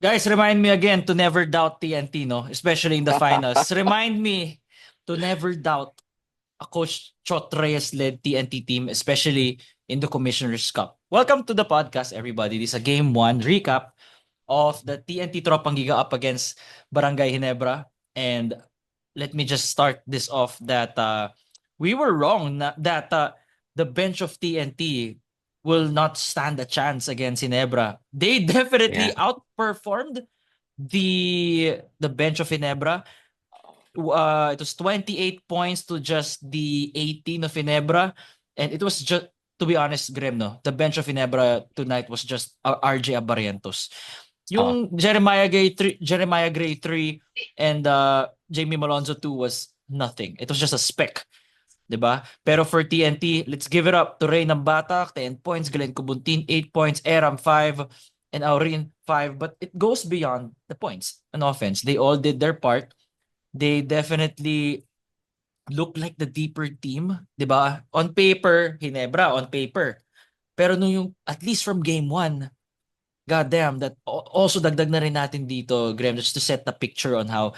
Guys, remind me again to never doubt TNT, no? Especially in the finals. Remind me to never doubt a Coach Chot Reyes-led TNT team, especially in the Commissioner's Cup. Welcome to the podcast, everybody. This is a Game 1 recap of the TNT Tropang Giga up against Barangay Ginebra. And let me just start this off that we were wrong that the bench of TNT will not stand a chance against Ginebra. They definitely Yeah. outperformed the bench of Ginebra. It was 28 points to just the 18 of Ginebra, and it was just, to be honest, Graham, no, the bench of Ginebra tonight was just RJ Abarientos. Oh, Yung Jeremiah Gray 3 and Jamie Malonzo 2 was nothing. It was just a speck, 'di ba? Pero for TNT, let's give it up to Ray Batak, 10 points, Glenn Kubuntin 8 points, Eram 5 and Aurin 5, but it goes beyond the points on offense. They all did their part. They definitely look like the deeper team, 'di ba? On paper, Hinebra on paper. Pero nung yung at least from game 1, god damn, that also dagdag na rin natin dito, Graham, just to set the picture on how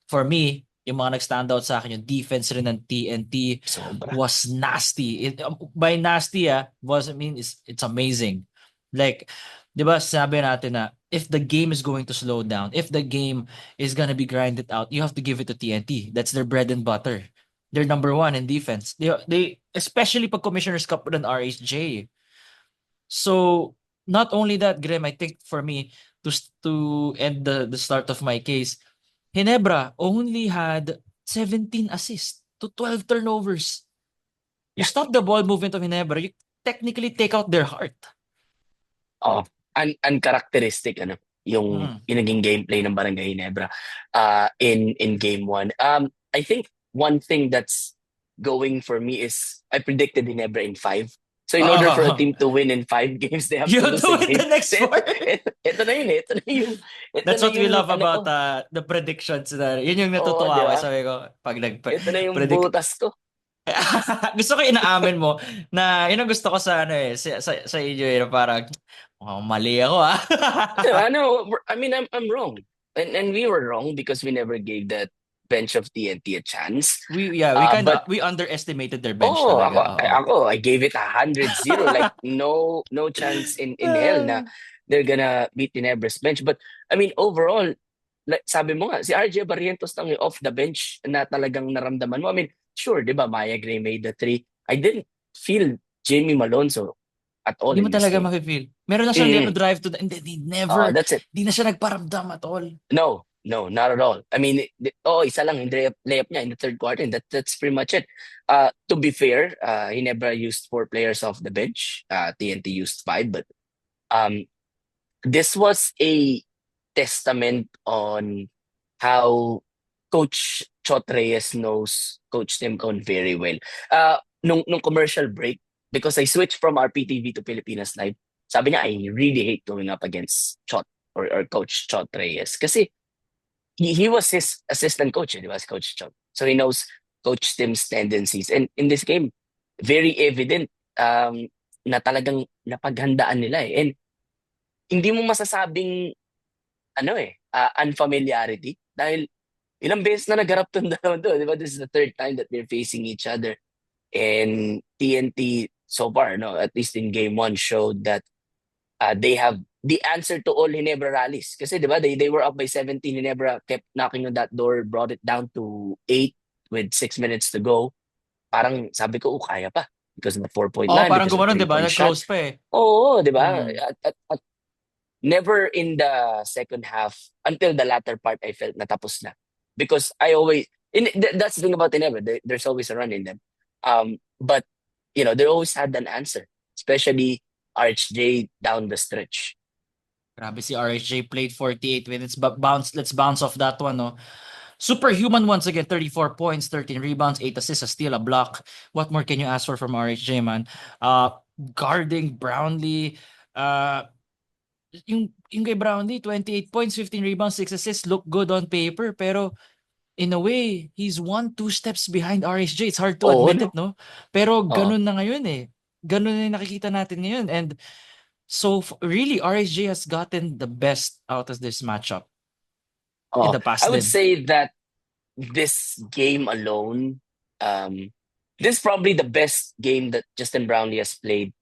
for me, yung mga nag-stand out sa akin, yung defense rin ng TNT sobra. was nasty. By nasty, was, I mean, it's amazing. Like, di ba, sabi natin na if the game is going to slow down, if the game is gonna be grinded out, you have to give it to TNT. That's their bread and butter. They're number one in defense. They especially pag Commissioner's Cup and RHJ. So, not only that, Graham, I think for me, to end the start of my case, Ginebra only had 17 assists to 12 turnovers. You Yeah. stop the ball movement of Ginebra, you technically take out their heart. Oh, uncharacteristic yung Mm. naging gameplay ng Barangay Ginebra in game one. I think one thing that's going for me is I predicted Ginebra in five. So in order for a Oh, team to win in five games, they have you to lose do a it the game. next So four. ito na yun eh. Ito That's na what we yung love about the predictions. Yun yung oo, natutuwa di ako. ba? Sabi ko, pag Ito na yung nag-predict. butas ko. Gusto ko inaamin mo na yun ang gusto ko sa ano sa inyo parang mali ako ah. Di ba? No, I mean, I'm wrong. And we were wrong because we never gave that bench of TNT a chance. But We underestimated their bench oh, talaga. Oo. I gave it 100-0. Like no chance in hell na they're gonna beat Ginebra's bench. But I mean, overall, like, sabi mo nga, si RJ Barrientos lang yung off the bench na talagang naramdaman mo. I mean, sure, di ba, Maya Gray made the three. I didn't feel Jamie Malonzo at all Hindi mo in this talaga game. mafe-feel. Meron na siyang little Mm, drive to the, hindi never, that's it. hindi na siya nagparamdam at all. No, not at all. I mean, isa lang yung layup niya in the third quarter, and that's pretty much it. To be fair, he never used four players off the bench. TNT used five, but um, this was a testament on how Coach Chot Reyes knows Coach Tim Cone very well. Nung commercial break, because I switched from RPTV to Pilipinas Live, sabi niya, I really hate going up against Chot or Coach Chot Reyes. Kasi he was his assistant coach, di ba? Si Coach Chot. So he knows Coach Tim's tendencies. And in this game, very evident na talagang napaghandaan nila eh. And hindi mo masasabing unfamiliarity dahil ilang beses na nagharap tong dalawa to, di ba? This is the third time that they're facing each other. And TNT so far, no, at least in game one, showed that they have the answer to all Ginebra rallies. Kasi, di ba, they were up by 17. Ginebra kept knocking on that door, brought it down to 8 with 6 minutes to go. Parang sabi ko, kaya pa. Because of the 4-point Oo, line, parang because of the gumanon, 'di ba? 3-point shot. Nag-close pa eh. Oo, di ba? Mm. At never in the second half, until the latter part, I felt natapos na. Because I always, that's the thing about Ginebra, there's always a run in them. But, they always had an answer. Especially RHJ down the stretch. Grabe si RSJ played 48 minutes but let's bounce off that one, no. Superhuman once again, 34 points, 13 rebounds, 8 assists, a steal, a block. What more can you ask for from RHJ, man? Guarding Brownlee, uh yung kay Brownlee, 28 points, 15 rebounds, 6 assists, look good on paper, pero in a way, he's 1-2 steps behind RSJ. It's hard to Oo, admit no? it, no? Pero Oo. ganun na ngayon eh. Ganun na yung nakikita natin ngayon. And So really, RSG has gotten the best out of this matchup in the I past would din. say that this game alone, um, this is probably the best game that Justin Brownlee has played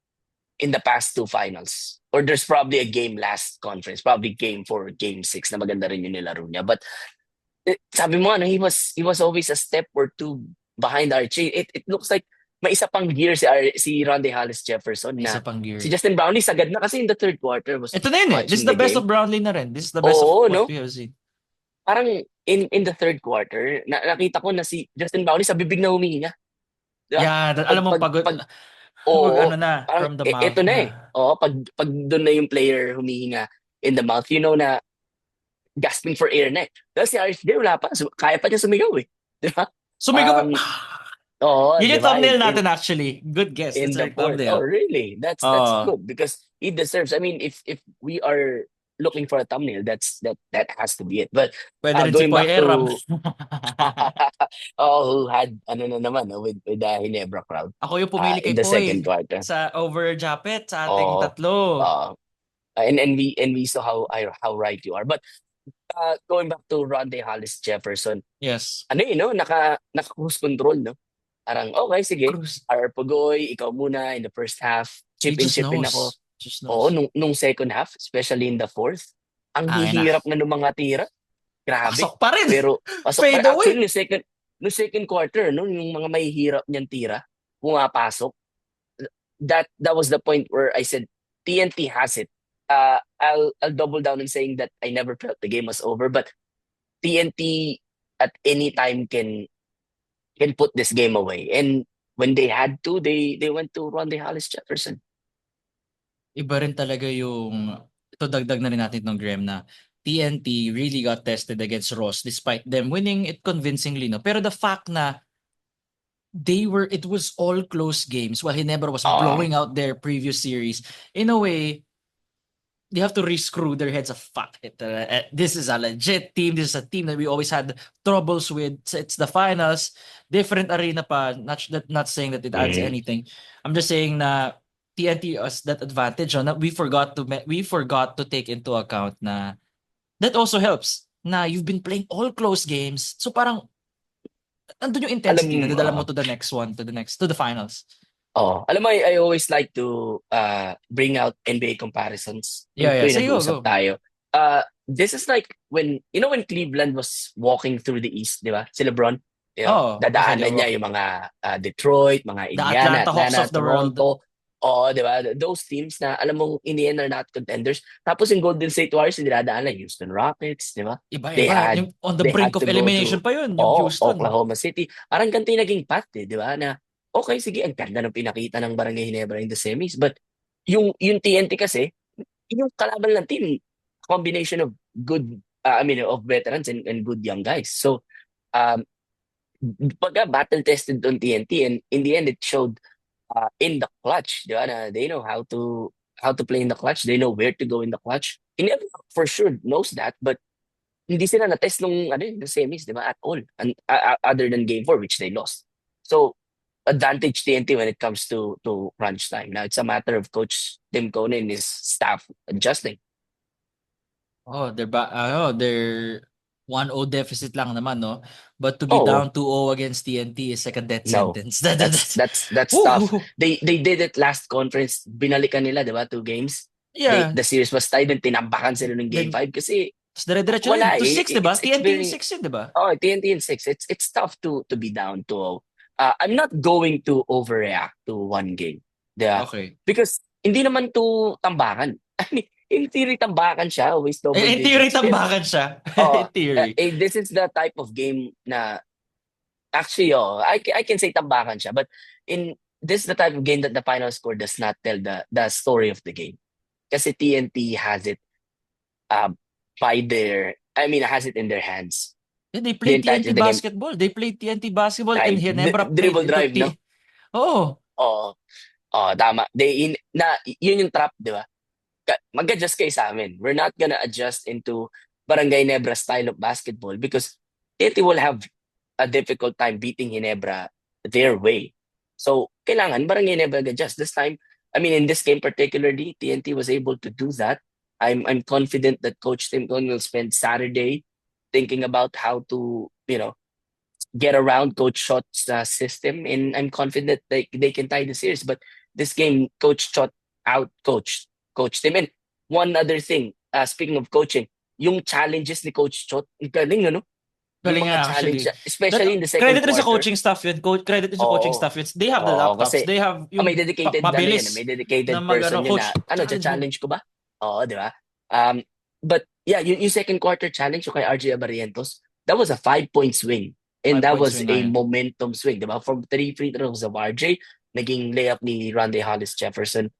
in the past two finals. Or there's probably a game last conference, probably game 4, game 6 na maganda rin yung nilaro niya. But sabi mo, ano, he was always a step or two behind Archie. It looks like may isa pang gear si Ronde Hollis Jefferson May isa na pang si gear. Justin Brownlee sagad na kasi in the third quarter was Ito na yun eh. This is watching the the best of game. Brownlee na rin. This is the best of Oo, what no? we have seen. Parang in the third quarter, nakita ko na si Justin Brownlee sa bibig na humihinga. Di ba? Yeah, Pag, alam mo pag, pagod pag, pag oo, ano na parang from the mouth eto na eh. na. Oo, pag doon na yung player humihinga in the mouth, you know na gasping for air na eh. Dahil si RSJ, wala pa. Kaya pa niya sumigaw eh. Di ba? Sumigaw pa. Um, Oo, Yun di yung ba? thumbnail natin actually. Good guess. In That's the our fourth. Oh, thumbnail. really? That's Oh, good because he deserves. I mean, if we are looking for a thumbnail, that has to be it. But pwede rin si going Poy back Eram. to who had ano na naman with the Hinebra crowd Ako yung pumili in kay the second Poy quarter. sa over Japet sa ating Oh, tatlo. uh, and we saw how right you are. But going back to Ronde Hollis Jefferson, Yes. ano no, naka cruise control no. Parang okay sige, Cruz. R. Pugoy, ikaw muna in the first half. He just Chip in ako. knows. Just Oo, knows. nung second half, especially in the fourth, ang Angin na. hihirap na ng mga tira. Grabe. Pasok pa rin. Pero pasok pa rin. Fade Actually, away. no second quarter, no, yung mga mahihirap niyang tira, pumapasok. That was the point where I said TNT has it. I'll double down in saying that I never felt the game was over, but TNT at any time can put this game away. And when they had to, they went to Ronde Hollis Jefferson. Iba rin talaga yung ito dagdag na rin natin ng Graham na TNT really got tested against Ross despite them winning it convincingly no. Pero the fact na it was all close games while Hinebra was Uh, blowing out their previous series. In a way, they have to re-screw their heads of fuck it. This is a legit team. This is a team that we always had troubles with. It's the finals, different arena pa. Not saying that it adds mm, anything. I'm just saying na TNT has that advantage. Na we forgot to take into account na that also helps. Na you've been playing all close games. So parang nandun yung alam intensity na dadala mo to the next one, to the finals. alam mo, I always like to bring out NBA comparisons. Yeah. Tuwing Say go, nag-uusap go. tayo. This is like when Cleveland was walking through the East, di ba? Si LeBron, Oh, dadaanan niya yung mga Detroit, mga the Indiana, Atlanta Hawks Atlanta, of the world. Toronto. Oo, di ba? Those teams na alam mong in the end are not contenders. Tapos yung Golden State Warriors, hindi dadaanan Houston Rockets, di ba? They Iba-iba. had Yung on the they brink had of to go to elimination pa yun, yung Houston. Oklahoma City. Parang ganito yung naging path, di ba? Na okay, sige, ang ganda ng pinakita ng Barangay Ginebra in the semis. But yung TNT kasi, yung kalaban ng team, combination of good, of veterans and good young guys. So, um, pagka battle-tested on TNT, and in the end, it showed in the clutch. Di ba? Na they know how to play in the clutch. They know where to go in the clutch. Ginebra for sure knows that, but hindi sila na-test nung the semis, di ba? At all. And, other than game 4, which they lost. So, advantage TNT when it comes to crunch time. Now it's a matter of Coach Tim Cohn and his staff adjusting. Oh, they're 1-0 deficit lang naman, no? But to be Oh down 2-0 against TNT is like a death no, sentence. that's tough. Woo! They did it last conference. Binalikan nila, di ba? 2 games. Yeah. The series was tied and tinambakan sila ng game Then, 5 kasi tas dire-diretso na wala yun. To 6, di ba? It's TNT yung very 6 yun, di ba? TNT in 6. It's tough to be down 2-0. I'm not going to overreact to one game. Yeah. Okay. Because hindi naman to tambakan. I mean, in theory, tambakan siya, always double In theory, digits. Pero, tambakan siya. In theory. this is the type of game na, actually, I can say tambakan siya, but this is the type of game that the final score does not tell the story of the game. Kasi TNT has it has it in their hands. Yeah, they The played entirety TNT of the game. basketball. They played TNT basketball and Drive, Ginebra played dribble into drive, no? Oh, Oo. Tama. Yun yung trap, di ba? Mag-adjust kayo sa amin. We're not gonna adjust into Barangay Nebra style of basketball because TNT will have a difficult time beating Ginebra their way. So, kailangan Barangay Nebra adjust. This time, I mean, in this game particularly, TNT was able to do that. I'm confident that Coach Tim Cone will spend Saturday thinking about how to, get around Coach Shot's system, and I'm confident they can tie the series. But this game, Coach Shot out Coach Tim. And one other thing, speaking of coaching, yung challenges ni Coach Shot, ang galing, ano? Yung Galing mga nga challenge, actually. especially in the second Credit rin sa quarter. coaching staff yun. Credit din sa coaching Oo. staff yun. They have the Oo, laptops. kasi They have may yung dedicated may mabilis na dedicated mag person yun na coach, challenge mo. challenge ko ba? Oo, di ba? But yeah, yung second quarter challenge yung kay RJ Abarientos, that was a 5-point swing. And 5 that points was swing nga a yun. momentum swing, di ba? From 3 free throws of RJ, naging layup ni Rondae Hollis Jefferson.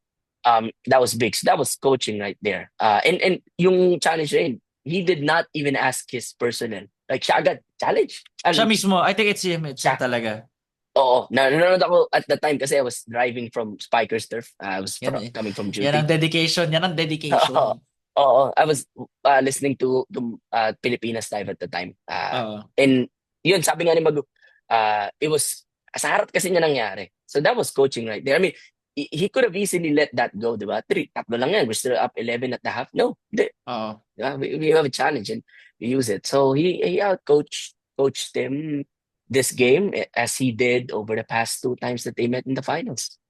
That was big. So that was coaching right there. And yung challenge rin, he did not even ask his personnel. Like siya agad, challenge. Siya Challenge. mismo, I think it's him Siya. talaga. Oo, nanonood ako at the time kasi I was driving from Spikers Turf. I was coming from Yan ang duty. dedication, yan ang Oo, dedication. oo, I was listening to Pilipinas Live at the time. Oo. And yun, sabi nga ni Magu, it was, sa harap kasi niya nangyari. So that was coaching right there. I mean, he could have easily let that go, di ba? Tatlo lang yan. We're still up 11 at the half. No, di. Oo. We have a challenge and we use it. So he coached them this game as he did over the past 2 times that they met in the finals.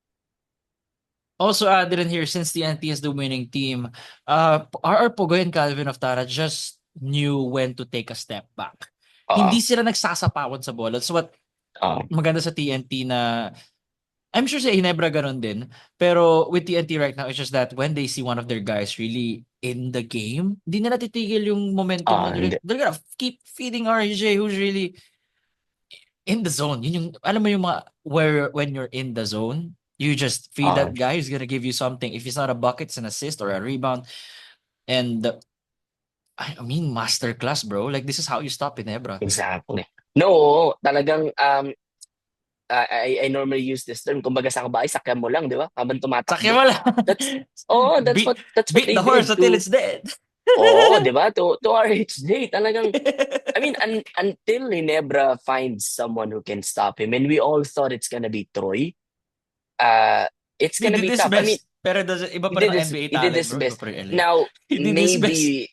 Also added in here, since TNT is the winning team, RR Pugoy and Calvin Oftara just knew when to take a step back. Hindi sila nagsasapawan sa bola. That's what maganda sa TNT na I'm sure sa Ginebra ganun din. Pero with TNT right now, it's just that when they see one of their guys really in the game, hindi nila titigil yung momentum na they're gonna keep feeding RJ who's really in the zone. Yun yung, alam mo yung mga, when you're in the zone, you just feed that guy who's gonna give you something. If it's not a bucket, it's an assist or a rebound. And I mean, masterclass, bro. Like, this is how you stop Ginebra. Exactly. No, talagang I normally use this term. Kumbaga sa kabahay, sakyan mo lang, di ba? Habang tumatakbo. Sakyan mo lang. That's what beat they the horse did until it's dead. Oo, di ba? To RHJ, talagang, I mean, until Ginebra finds someone who can stop him, and we all thought it's gonna be Troy, it's gonna be tough. I mean, pero iba pa rin ang NBA he did talent, his bro. best. Iba pa rin LA. Now, He did his best.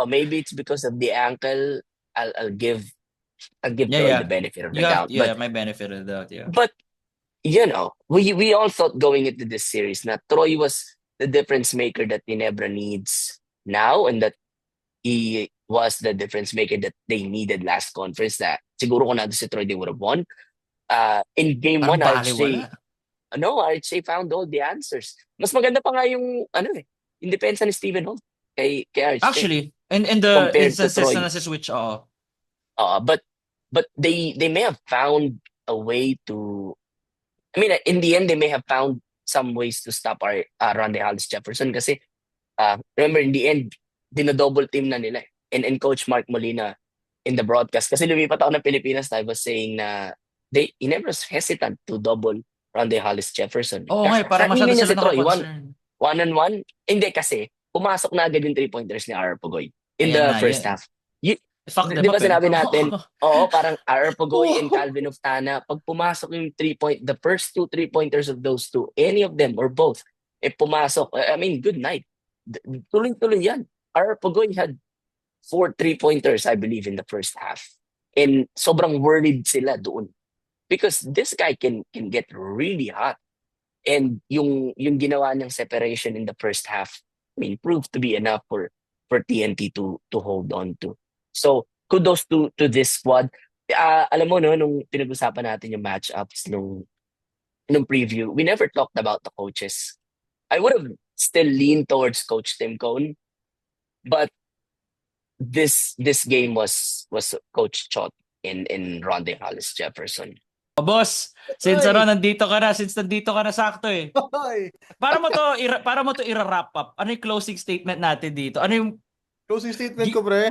maybe it's because of the ankle. I'll give Troy the benefit of the doubt. Yeah, my benefit of the doubt, yeah. But we all thought going into this series that Troy was the difference maker that Ginebra needs now, and that he was the difference maker that they needed last conference. That siguro kung nandun si Troy, they would have won. In game 1, RHJ found all the answers. Mas maganda pa nga yung yung depensa ni Stephen Holt kay RHJ. Actually, in the instances na switch, but they may have found a way to, I mean, in the end, they may have found some ways to stop our Rondae Hollis Jefferson kasi remember, in the end, dino-double team na nila. And Coach Mark Molina in the broadcast, kasi lumipat ako ng Pilipinas, I was saying na he never was hesitant to double Rondae Hollis Jefferson. Para masyado sila naka-concern. One-on-one. Hindi kasi, pumasok na agad yung 3-pointers ni RR Pugoy in the first half. Di ba sinabi natin, parang RR Pugoy and Calvin Oftana, pag pumasok yung 3-point, the first 2 3-pointers of those two, any of them or both, pumasok, I mean, good night. Tuloy-tuloy yan. RR Pugoy had 4 3-pointers, I believe, in the first half. And sobrang worried sila doon. Because this guy can get really hot. And yung ginawa niyang separation in the first half, I mean, proved to be enough for TNT to hold on to. So, kudos to this squad. Alam mo, no, nung pinag-usapan natin yung matchups nung preview, we never talked about the coaches. I would have still leaned towards Coach Tim Cone, but this game was Coach Chot in Rondae Hollis Jefferson. Boss, since nandito ka na sakto eh. Para mo to i-wrap up. Ano yung closing statement natin dito? Ano yung closing statement ko, pre?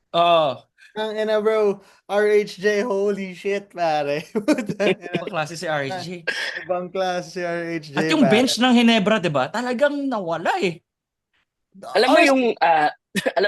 Bro, RHJ, holy shit, pare. Ibang klase si RHJ. Ibang klase si RHJ. At yung bench ng Ginebra, 'di ba? Talagang nawala eh. Alam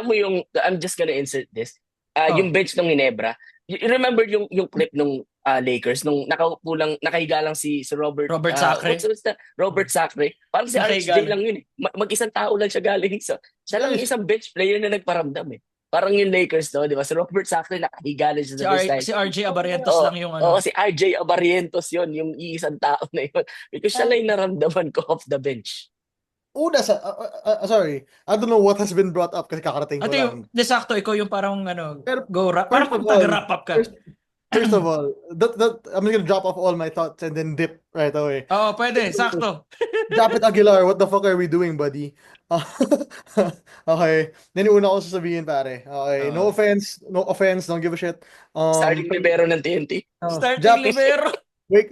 mo yung I'm just gonna insert this. Yung bench ng Ginebra, you remember yung clip nung Lakers nung nakahiga lang si Robert Robert Sacre. what's the Robert Sacre. Parang si Nakahiga RHJ lang. lang yun eh. Mag-isang tao lang siya galing siya lang yung Guys, isang bench player na nagparamdam eh. Parang yung Lakers no, di ba? Si Robert Sacre nakahiga lang siya Si, sa baseline. si RJ Abarientos Oo, lang yung oo, ano. si RJ Abarientos yun, yung iisang tao na yun. Because siya lang yung naramdaman ko off the bench. sorry. I don't know what has been brought up kasi kakarating ko Ate, lang. de sakto, ikaw yung parang ano, Pero go rap. Parang first of pag all, nag-wrap up ka. first of all, I'm gonna drop off all my thoughts and then dip right away. Oo, pwede, sakto. Japet Aguilar, what the fuck are we doing, buddy? Okay. Then yung una ko sasabihin, pare. Okay. No offense, don't give a shit. Starting libero ng TNT. Starting Japs, libero.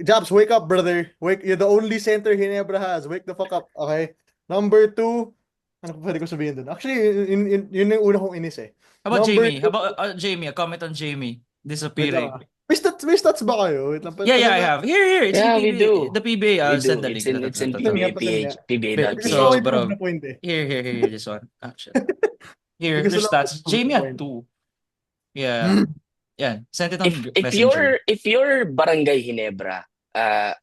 Japs, wake up, brother. You're the only center Ginebra has. Wake the fuck up, okay? Number 2, ano pa pwede ko sabihin dun? Actually, yun yung una kong inis eh. How about Number Jamie? How about Jamie? A comment on Jamie Wait disappearing. lang. May stats ba kayo? Wait lang. Yeah, I have. Here. It's Yeah, in we PBA. do. The PBA. We I'll do. send the link. It's in PBA. PBA.ph. Gusto So, ko bro. i-prove na point eh. Here, this one. Action. Here, Gusto there's lang stats. i-prove Jamie na had point. 2. Yeah. Yeah. Send it on Messenger. If you're Barangay Ginebra,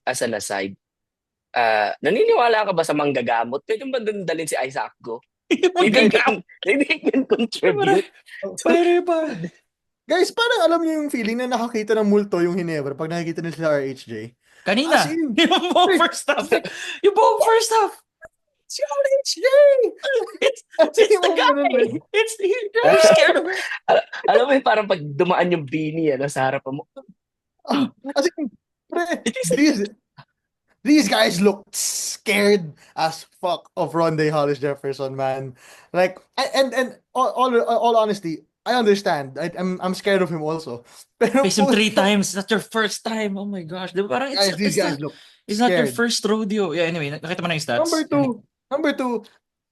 as an aside, naniniwala ka ba sa manggagamot? Pwede ba dun dalhin si Isaac Go? Maybe he can contribute. Pwede ba? Guys, parang alam niyo yung feeling na nakakita ng multo yung Ginebra pag nakikita nila sa RHJ? Kanina. As in, Yung buong first half. Yung buong first half. si RHJ! It's the guy. I'm scared of it. Alam mo yun, parang pag dumaan yung Bini sa harapan mo. As in, pre, these guys looked scared as fuck of Rondé Hollis Jefferson, man. Like, and all honesty, I understand. I'm scared of him also. Pero Face him 3 times. That's your first time. Oh my gosh. Diba? Parang guys, these guys look it's not your scared. first rodeo. Yeah, anyway, nakita mo na yung stats. Number two,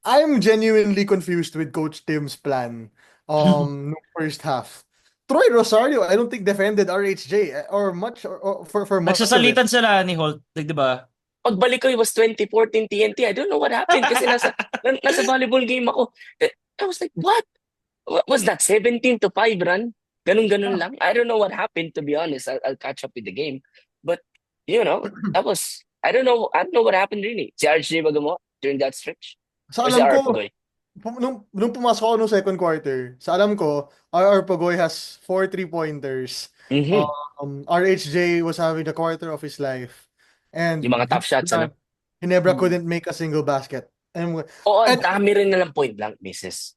I'm genuinely confused with Coach Tim's plan. No first half. Troy Rosario, I don't think defended RHJ or much or for much of it. Nagsasalitan sila ni Holt. Like, diba? Pagbalik ko, it was 2014 TNT. I don't know what happened kasi nasa volleyball game ako. I was like, what? What was that? 17-5 run? Ganun lang. I don't know what happened, to be honest. I'll catch up with the game. But, that was, I don't know what happened really. Si RJ ba gumawa during that stretch? Sa Or si alam R. ko, Pagoy? nung pumasok ako nung second quarter, sa alam ko, RR Pagoy has 4 3-pointers. Mhm. RHJ was having the quarter of his life. And Yung mga tough shots, ano? Ginebra couldn't make a single basket. Oo, And- dami rin na lang point blank misses.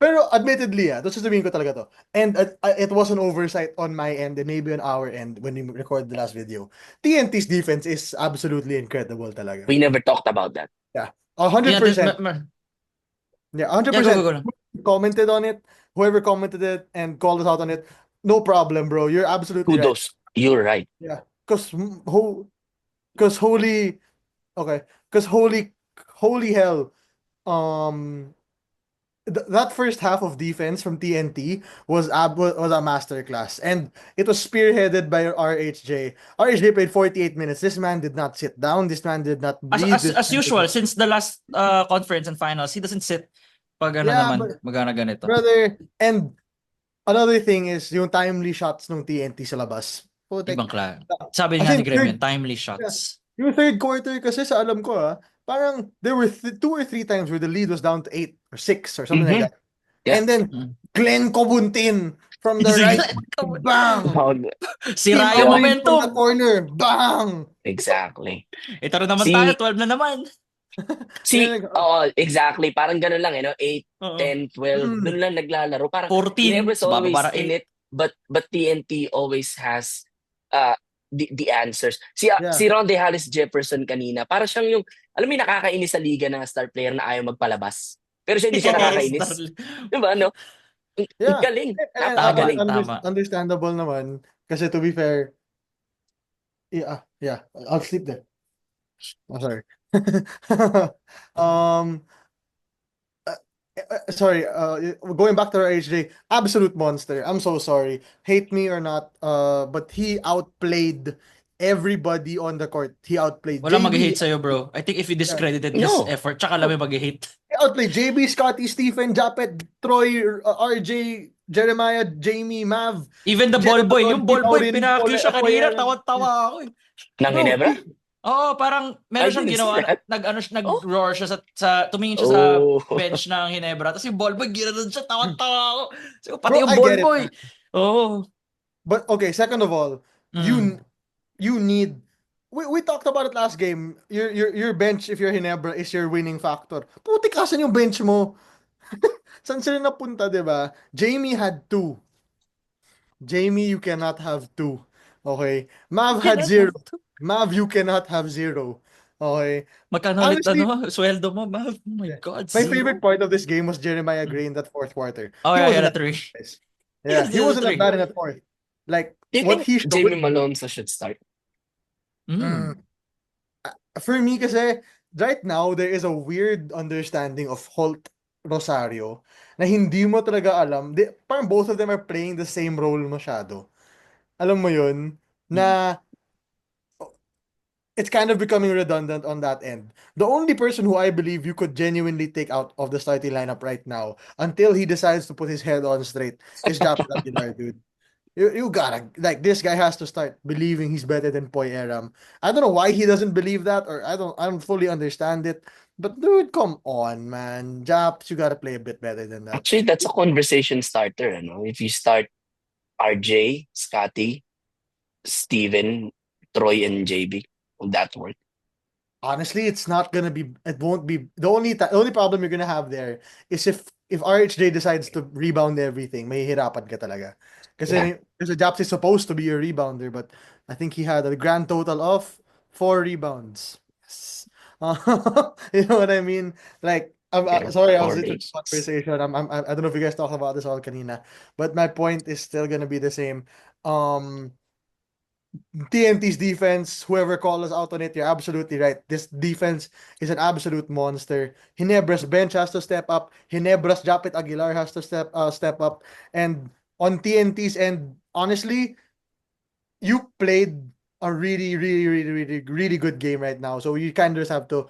Pero admittedly, ito sasabihin ko talaga to. And it was an oversight on my end and maybe on our end when we recorded the last video. TNT's defense is absolutely incredible talaga. We never talked about that. 100%. Yeah, 100%. Yeah, go. Commented on it. Whoever commented it and called us out on it, no problem, bro. You're absolutely right. Kudos. You're right. Because holy hell, that first half of defense from TNT was a masterclass, and it was spearheaded by RHJ. RHJ played 48 minutes. This man did not sit down. This man did not breathe. As usual, since the last conference and finals, he doesn't sit pag magana ganito. Brother, and another thing is yung timely shots ng TNT sa labas. Ibang klase. Sabi nga ni Graham, timely shots. Yung third quarter kasi sa alam ko parang there were 2 or 3 times where the lead was down to 8 or 6 or something like that. Yeah. And then Glenn Cobuntin from the right, bang! Sira Tim yung Howard momentum. from the corner, bang! Exactly. Ito rin naman tayo, 12 na naman. Exactly. Parang ganun lang, 8, Oo. 10, 12. Doon lang naglalaro. Parang 14. Ginebra is always Bababa in it, but TNT always has the answers. Si Rondé Hollis Jefferson kanina, para siyang yung, alam mo yung nakakainis sa liga na star player na ayaw magpalabas. Pero siya hindi siya nakakainis. Diba, no? Yeah. Galing. Napakagaling. Tama. Understandable naman. Kasi to be fair, yeah, I'll sleep there. Oh, sorry. Sorry, going back to our HJ, absolute monster. I'm so sorry. Hate me or not, but he outplayed everybody on the court. He outplayed Wala JB. mag-hate sa'yo, bro. I think if you discredited his No. effort, tsaka lang may mag-hate. He outplayed JB, Scotty, Stephen, Japet, Troy, RJ, Jeremiah, Jamie, Mav, Even the ball Jenna boy, yung Maloney, ball boy, Lauren, pinaka-cue Pole, siya kanina, Apoyera. tawa-tawa ako eh. Ng Bro, Ginebra? Oo, parang I meron siyang didn't see ginawa, that. Oh. nag-roar siya tumingin siya sa Oh. bench ng Ginebra, tapos yung ball boy, ginanon siya, tawa-tawa ako. So, pati bro, yung I ball get it, boy. man. Oo. But okay, second of all, Mm. you need. We talked about it last game. Your bench, if you're Hinebra, is your winning factor. Puti kasan yung bench mo. Saan sila napunta, di ba? Jamie had two. Jamie, you cannot have two. Okay. Mav had zero. Mav, you cannot have zero. Okay. Magkano ulit Honestly, sweldo mo, Mav? Oh my God, my zero. favorite part of this game was Jeremiah Gray in that fourth quarter. Oh, He yeah, he wasn't had a that three. bad, guys. He Yeah, had he a wasn't that three. bad in that fourth. Like Do you what think he Jamie showed. Malonzo should start? Mm. Mm, for me kasi right now there is a weird understanding of Holt Rosario na hindi mo talaga alam. Parang both of them are playing the same role masyado. Alam mo yun? Na it's kind of becoming redundant on that end. The only person who I believe you could genuinely take out of the starting lineup right now until he decides to put his head on straight is Japet Aguilar, dude. You gotta like this guy has to start believing he's better than Poy Aram. I don't know why he doesn't believe that, or I don't fully understand it. But dude, come on, man. Japs, you gotta play a bit better than that. Actually, that's a conversation starter. Ano? If you start RJ, Scotty, Steven, Troy, and JB, will that work? Honestly, it's not gonna be. It won't be the only problem you're gonna have there is if RHJ decides to rebound everything, may hirapan ka talaga. Yeah. Kasi Japs is supposed to be a rebounder, but I think he had a grand total of 4 rebounds. Yes. You know what I mean? Like, Yeah. sorry, I was Or literally in eights. conversation. I don't know if you guys talked about this all kanina, but my point is still gonna be the same. TNT's defense, whoever called us out on it, you're absolutely right. This defense is an absolute monster. Hinebra's bench has to step up. Hinebra's Japet Aguilar has to step up. And on TNT's end, honestly, you played a really, really, really, really, really good game right now. So you kind of just have to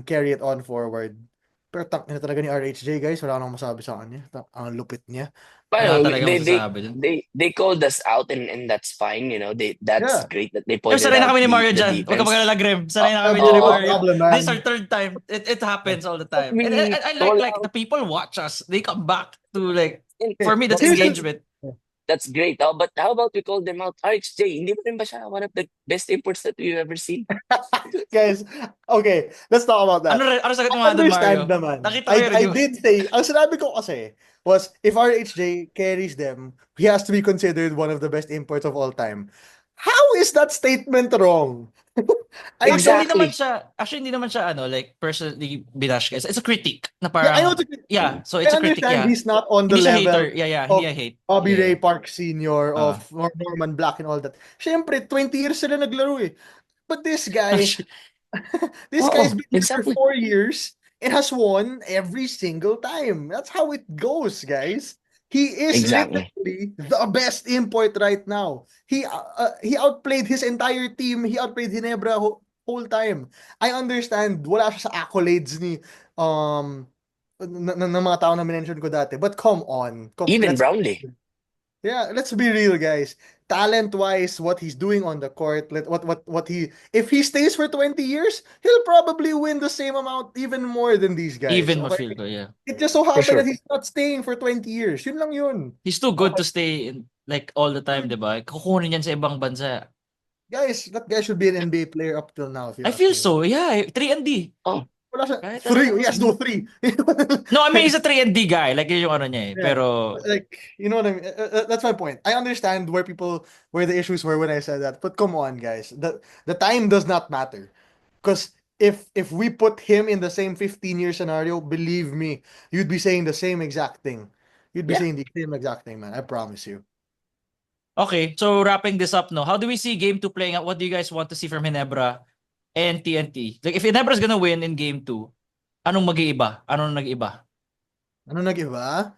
carry it on forward. Pero na talaga ni RHJ, guys. Wala nang masabi sa kanya. Ang lupit niya. Wala But talaga masasabi dun. they called us out and that's fine. That's Yeah. great that they Pero pointed sanay na out kami ni Mario the dyan. Huwag ka defense. magalala, Graham. Sanay na kami Bro, dyan ni Oh, no Mario. problem, This is man. our third time. It happens all the time. we And I call like out the people watch us. They come back to like, Okay, for me, that's but here's the engagement. that's great. But how about we call them out? RHJ, hindi ba rin ba siya one of the best imports that we've ever seen? guys, okay, let's talk about that. Ano sagot mo I nga dun, Mario? understand naman. Nakita ko yung I review. did say, ang sinabi ko kasi was if RHJ carries them, he has to be considered one of the best imports of all time. How is that statement wrong? Exactly. Actually, hindi naman siya, like, personally binash guys. It's a critique na Yeah, I know parang, it's so it's I a critique, understand yeah. he's not on the Hindi siya level hater. Yeah, hindi of a hate. Bobby Yeah, Ray yeah. Park Sr. Ah. of Norman Black and all that. Siyempre, 20 years sila naglaro eh. But this guy, Actually, this guy's Oo, been here for exactly. 4 years and has won every single time. That's how it goes, guys. He is Exactly. literally the best import right now. He outplayed his entire team. He outplayed Ginebra whole time. I understand wala siya sa accolades ni ng mga tao na mention ko dati. But come on. Even Brownlee. Yeah, let's be real, guys. Talent-wise, what he's doing on the court, if he stays for 20 years, he'll probably win the same amount, even more than these guys. even Okay? ma-feel ko, yeah. It just so For happened sure. that he's not staying for 20 years. Yun lang yun. He's too good to stay in, like, all the time, diba? Kukunin yan sa ibang bansa. Guys, that guy should be an NBA player up till now. If you I ask feel me. so, yeah. 3-and-D. Wala siya. Kahit Three. ano. Yes, no, 3. No, I mean, he's a 3-and-D guy. Like, yun yung ano niya eh. Yeah. Pero, Like, you know what I mean? That's my point. I understand where the issues were when I said that, but come on, guys. The time does not matter. Because if we put him in the same 15-year scenario, believe me, you'd be saying the same exact thing. You'd be Yeah. saying the same exact thing, man. I promise you. okay, so wrapping this up, no? How do we see Game 2 playing out? What do you guys want to see from Ginebra and TNT? Like, if Ginebra's gonna win in Game 2, anong mag-iiba? Anong nag-iba? Ano nag-iba?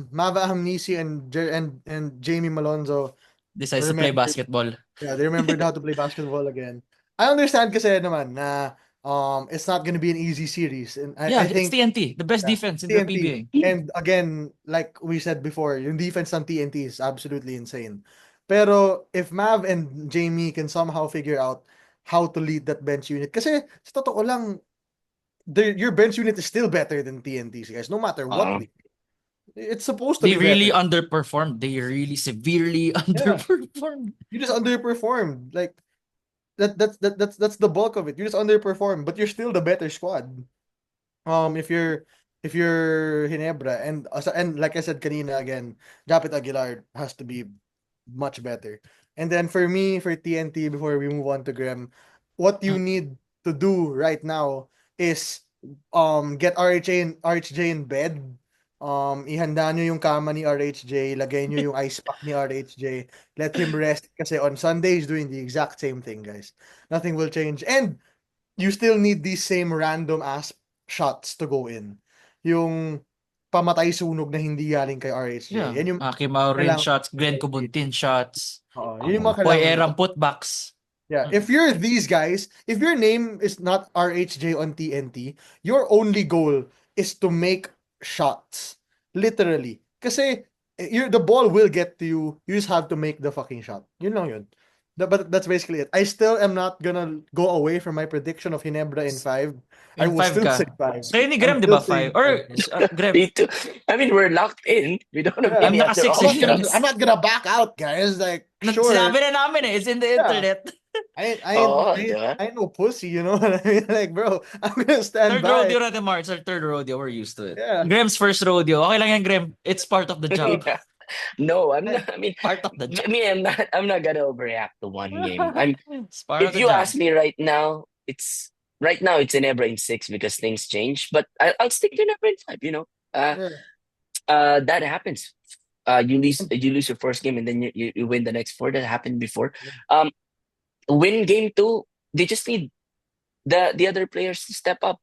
Mava Hamnisi and Jamie Malonzo Decides to play remembered, basketball. yeah, they remembered how to play basketball again. I understand kasi naman na It's not gonna be an easy series, and Yeah, I it's think TNT, the best yeah, defense in the TNT. PBA. And again, like we said before, yung defense ng TNT is absolutely insane. Pero if Mav and Jamie can somehow figure out how to lead that bench unit, kasi sa totoo lang, your bench unit is still better than TNT's, guys, no matter what Uh, we. It's supposed to They be really better. underperformed. They really severely Yeah, underperformed. you just underperformed. Like that's the bulk of it. You just underperformed, but you're still the better squad. If you're Hinebra and like I said kanina again, Japet Aguilar has to be much better. And then for me, for TNT, before we move on to Graham, what you Mm. need to do right now is get RHJ in bed. Ihanda nyo yung kama ni RHJ, lagay nyo yung ice pack ni RHJ, let him rest kasi on Sunday he's doing the exact same thing, guys. Nothing will change. And you still need these same random ass shots to go in. Yung pamatay sunog na hindi galing kay RHJ. Yeah, Yan yung Aki Maurin kailangan. shots, Glenn Kubuntin shots, Oo, yun yung mga Poy kailangan. Erang putbacks. Yeah, if you're these guys, if your name is not RHJ on TNT, your only goal is to make shots. Literally. Kasi the ball will get to you. You just have to make the fucking shot. Yun lang yun. But that's basically it. I still am not gonna go away from my prediction of Hinebra in 5. I In will 5 still say ka. 5. Sa'yo ni I'm Graham, di still ba saying 5? Or, 5. Graham, me too. I mean, we're locked in. We don't have Yeah, I'm any other naka-6 I'm not gonna eh. options. I'm not gonna back out, guys. Like, sure. Sinabi na namin eh, it's in the Yeah. internet. Oh, di ba? I ain't no pussy, you know what I mean? Like, bro, I'm gonna stand Third by. rodeo natin, Mark. It's our third rodeo. We're used to it. Yeah. Graham's first rodeo. Okay lang yan, Graham. It's part of the job. Yeah. No, I'm I, not. I mean, Part of the job. I'm not. I'm not gonna overreact to one game. I'm. It's part of If the you job. ask me right now it's Enebra in 6 because things change. But I'll stick to Enebra in 5. yeah. That happens. You lose your first game and then you win the next four. That happened before. Um, win game two. They just need the other players to step up.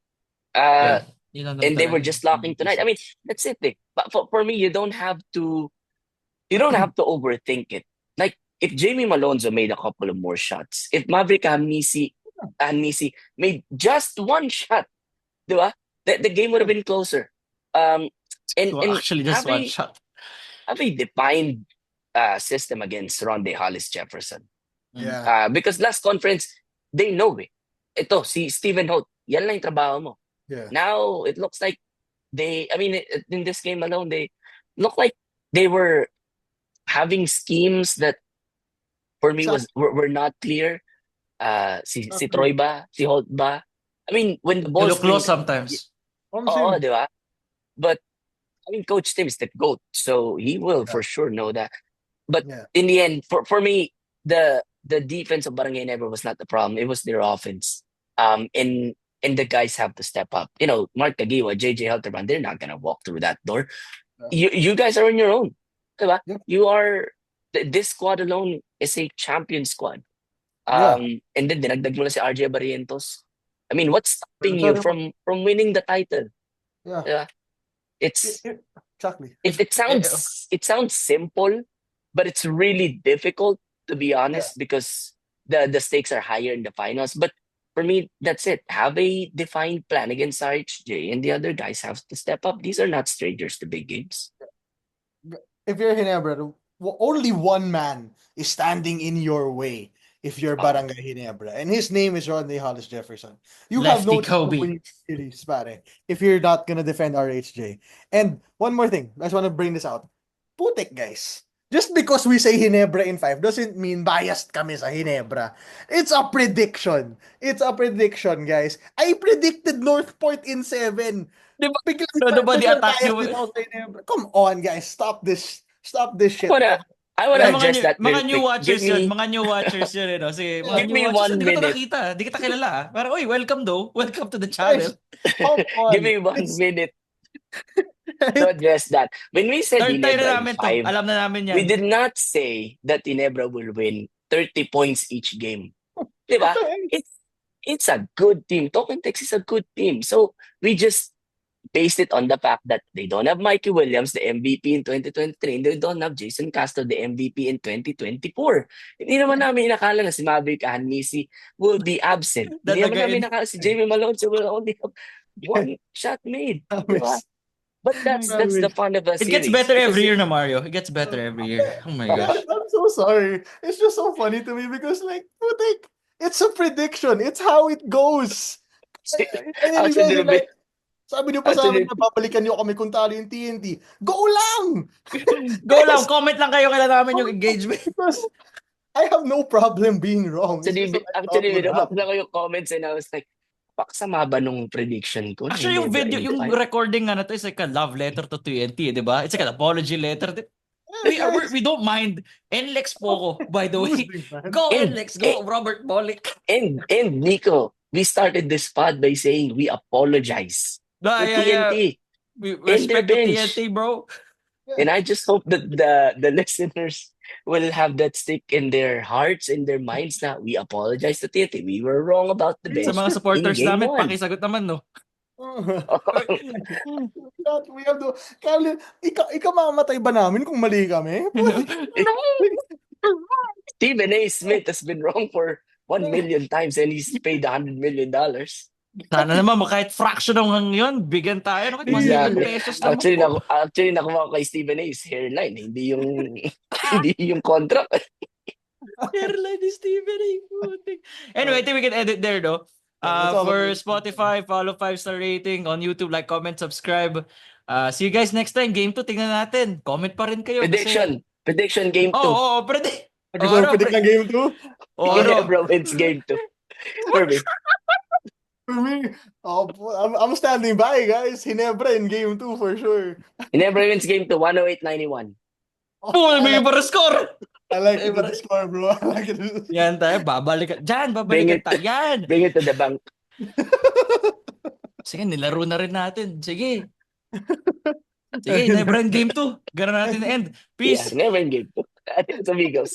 Uh, Yeah. Yun lang naman and they were talaga. just locking tonight. I mean, that's it. But for me, you don't have to overthink it. Like if Jamie Malonzo made a couple of more shots, if Maverick Hamnisi made just one shot, di ba? The game would have been closer. Um, Well, and actually, just have one a shot. have a defined system against Ronde Hollis Jefferson. Yeah. Because last conference, they know it. Ito, si Stephen Holt, yan lang yung trabaho mo. Yeah. Now, it looks like in this game alone, they look like they were having schemes that for me were not clear. Si Troy ba? Si Holt ba? I mean, when the You ball's look close being... sometimes. Oo, di ba? But, I mean, Coach Tim is the GOAT, so he will Yeah. for sure know that. But Yeah. in the end, for me, the defense of Barangay Nebra was not the problem. It was their offense. And the guys have to step up. Mark Tagiwa, JJ Helterman, they're not gonna walk through that door. You guys are on your own. Diba? Yeah. You are this squad alone is a champion squad. Yeah. And then dinagdag mo lang si RJ Barrientos. I mean, what's stopping you from winning the title? Yeah. Diba? It's Exactly. it sounds simple, but it's really difficult to be honest because the stakes are higher in the finals. But for me, that's it. Have a defined plan against RHJ, and the other guys have to step up. These are not strangers to big games. If you're Hinebra, only one man is standing in your way if you're Oh. Barangay Hinebra. And his name is Rodney Hollis Jefferson. You have Lefty no chance of Kobe. winning series, pare, if you're not gonna defend RHJ. And one more thing, I just want to bring this out. Putik, guys. Just because we say Hinebra in 5 doesn't mean biased kami sa Hinebra. It's a prediction. It's a prediction, guys. I predicted North Point in 7. Di ba? Biglang Nobody biglang attack biased you. din ako sa Hinebra. Come on, guys. Stop this shit. I wanna Mga address new, that mga real new quick. watchers yun. Mga new watchers yun. Sige, mga Give new me watchers 1 yun. Di ko to minute. nakita. Di kita kilala. Pero, oy, welcome though. Welcome to the channel. Guys, come on. Give me 1 minute to address that. When we said Third time Ginebra na in namin to. 5, Alam na namin yan. we did not say that Ginebra will win 30 points each game. Diba? It's a good team. Tokentex is a good team. So we just based it on the fact that they don't have Mikey Williams, the MVP in 2023, and they don't have Jason Castro, the MVP in 2024. Hindi naman namin inakala na si Maverick Hamisi will be absent. Hindi naman namin Dadagain. inakala si Jamie Malone will only have one shot made. Diba? But that's the fun of the It series. gets better every Kasi- year na, Mario. It gets better every year. Oh my gosh. I'm so sorry. It's just so funny to me because like, putik, it's a prediction. It's how it goes. And then you guys Actually, are like, sabi niyo pa sa amin Actually- na babalikan niyo kami kung talo yung TNT. Go lang! Go lang, comment lang kayo kailan namin yung engagement. Because I have no problem being wrong. It's Actually, just that I thought actually, would happen. binabasa ko yung comments and I was like, paksama ba nung prediction ko? Actually, yung video, yung recording nga na to is like a love letter to TNT, di ba? It's like an apology letter. We don't mind. NLEX Poco, by the way. Losing, man. Go And- NLEX, go Robert Bolick. And Nico, we started this pod by saying we apologize Ah, to yeah, yeah. TNT. We And their respect to bench. TNT, bro. And I just hope that the listeners will have that stick in their hearts, in their minds na we apologize to TNT. We were wrong about the Sa bench. mga supporters In game namin, one. pakisagot naman, no? We have to, Kali, ikaw mamamatay ba namin kung mali kami? Stephen A. Smith has been wrong for 1 million times and he's paid $100 million. Sana naman, kahit fraction ng yun, bigyan tayo. No? Kahit 1 million Exactly. pesos naman. Actually, nakuha ko kay Stephen A's hairline. Hindi yung hindi yung contract. Hairline ni Stephen A. Putik. Anyway, I think we can end it there, no? That's all For okay. Spotify, follow 5-star rating. On YouTube, like, comment, subscribe. See you guys next time. Game 2, tingnan natin. Comment pa rin kayo. Prediction game 2. Oo, predict. Predict ng game 2? Ginebra wins game 2. For me. For me, I'm standing by, guys. Hinebra in game 2 for sure. Ginebra wins game 2, 108-91. Oh, may iba score. I like it Iba the score, bro. I like it. Yan tayo, babalikan. Diyan, Bring babalikan it. tayo. Yan. Bring it to the bank. Sige, nilaro na rin natin. Sige. Sige, never end game 2. Ganun natin na end. Peace. Yeah, never in game 2. Adios, amigos.